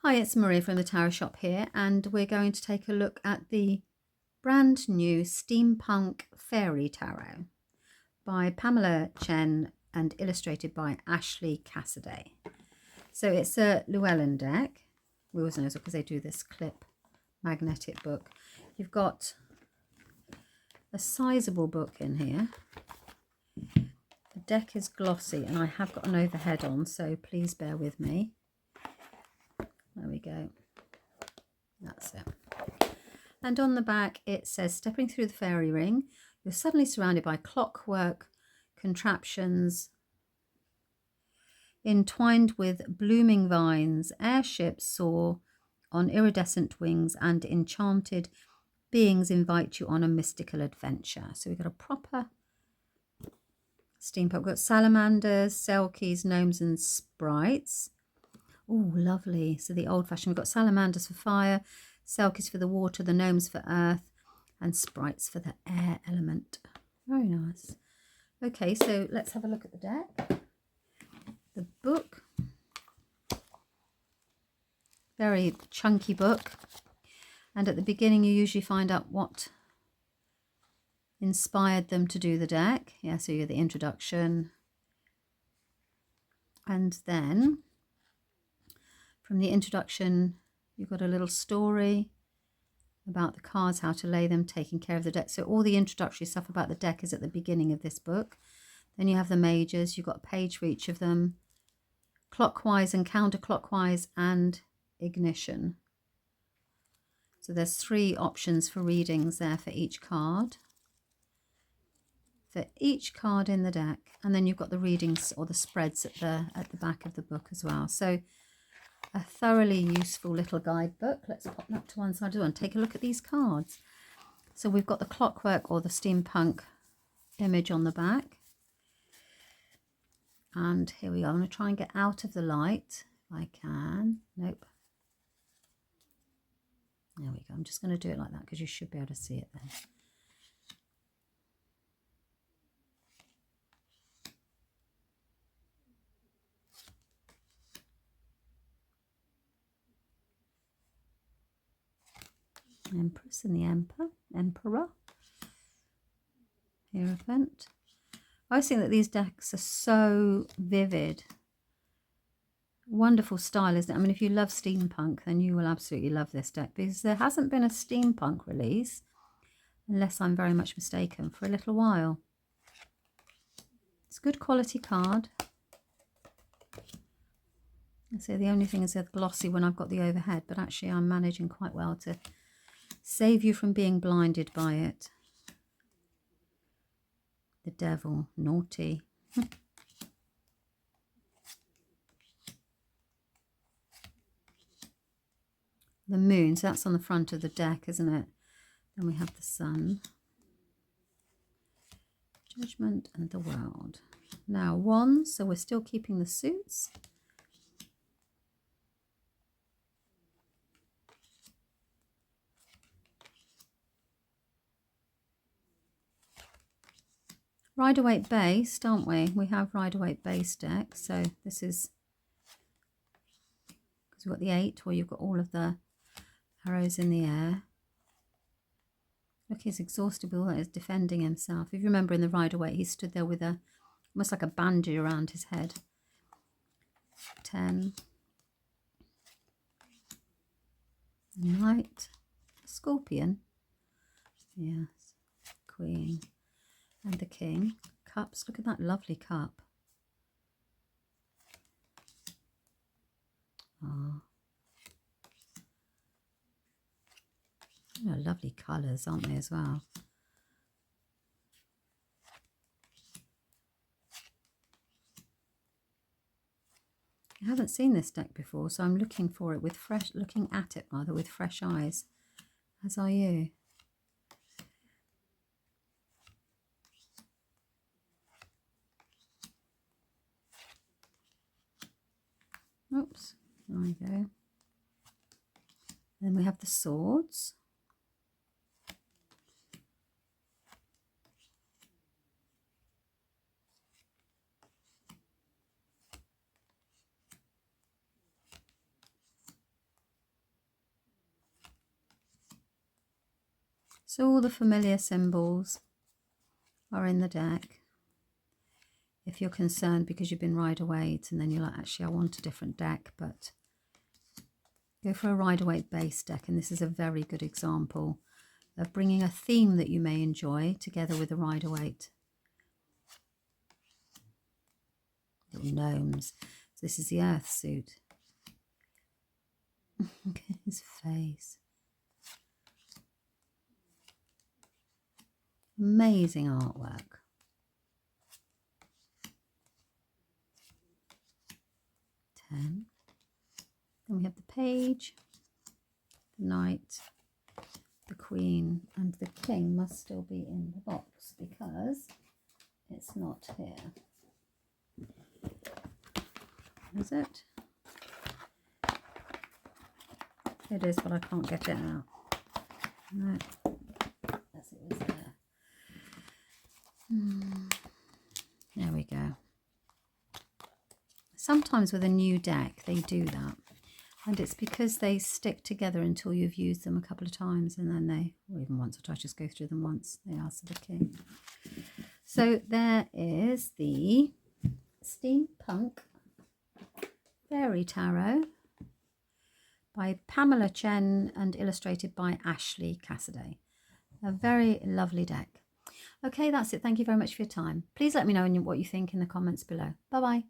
Hi, it's Marie from the Tarot Shop here, and we're going to take a look at the brand new Steampunk Faerie Tarot by Pamela Chen and illustrated by Ashley Cassaday. So it's a Llewellyn deck. We always know it because they do this clip magnetic book. You've got a sizable book in here. The deck is glossy and I have got an overhead on, so please bear with me. There we go. That's it. And on the back it says, stepping through the fairy ring, you're suddenly surrounded by clockwork contraptions entwined with blooming vines. Airships soar on iridescent wings and enchanted beings invite you on a mystical adventure. So we've got a proper steampunk. We've got salamanders, selkies, gnomes and sprites. Oh, lovely. So the old-fashioned, we've got salamanders for fire, selkies for the water, the gnomes for earth, and sprites for the air element. Very nice. Okay, so let's have a look at the deck. The book. Very chunky book. And at the beginning you usually find out what inspired them to do the deck. Yeah, so you're the introduction. And then from the introduction, you've got a little story about the cards, how to lay them, taking care of the deck. So all the introductory stuff about the deck is at the beginning of this book. Then you have the majors. You've got a page for each of them, clockwise and counterclockwise, and ignition. So there's 3 options for readings there for each card. For each card in the deck. And then you've got the readings or the spreads at the back of the book as well. So a thoroughly useful little guidebook. Let's pop that to one side and take a look at these cards. So we've got the clockwork or the steampunk image on the back. And here we go. I'm going to try and get out of the light if I can. Nope. There we go. I'm just going to do it like that because you should be able to see it then. Empress and the Emperor, Hierophant. I always think that these decks are so vivid. Wonderful style, isn't it? I mean, if you love steampunk, then you will absolutely love this deck because there hasn't been a steampunk release, unless I'm very much mistaken, for a little while. It's a good quality card. I say the only thing is that glossy when I've got the overhead, but actually I'm managing quite well to save you from being blinded by it. The devil, naughty. The moon, so that's on the front of the deck, isn't it? Then we have the sun. Judgment and the world. Now wands, so we're still keeping the suits. Rider-Waite based, aren't we? We have Rider-Waite based deck, so this is because we've got the 8 where you've got all of the arrows in the air. Look, he's exhausted, but he's defending himself. If you remember in the Rider-Waite, he stood there with a almost like a bandage around his head. 10. Knight. Scorpion. Yes. Queen. And the king. Cups. Look at that lovely cup. Oh. Oh, lovely colours, aren't they, as well? I haven't seen this deck before, so I'm looking for it with looking at it with fresh eyes. As are you. Oops, there we go. Then we have the swords. So all the familiar symbols are in the deck. If you're concerned because you've been Rider-Waite and then you're like, actually I want a different deck, but go for a Rider-Waite base deck, and this is a very good example of bringing a theme that you may enjoy together with a Rider-Waite. Little gnomes. So this is the earth suit. Look at his face. Amazing artwork. Then we have the page, the knight, the queen, and the king must still be in the box because it's not here. Is it? It is, but I can't get it out. No, yes, it was there. There we go. Sometimes with a new deck they do that, and it's because they stick together until you've used them a couple of times, and then they, or even once or twice, just go through them once. They ask for the king. So there is the Steampunk Faerie Tarot by Pamela Chen and illustrated by Ashley Cassaday. A very lovely deck. Okay, that's it. Thank you very much for your time. Please let me know what you think in the comments below. Bye bye.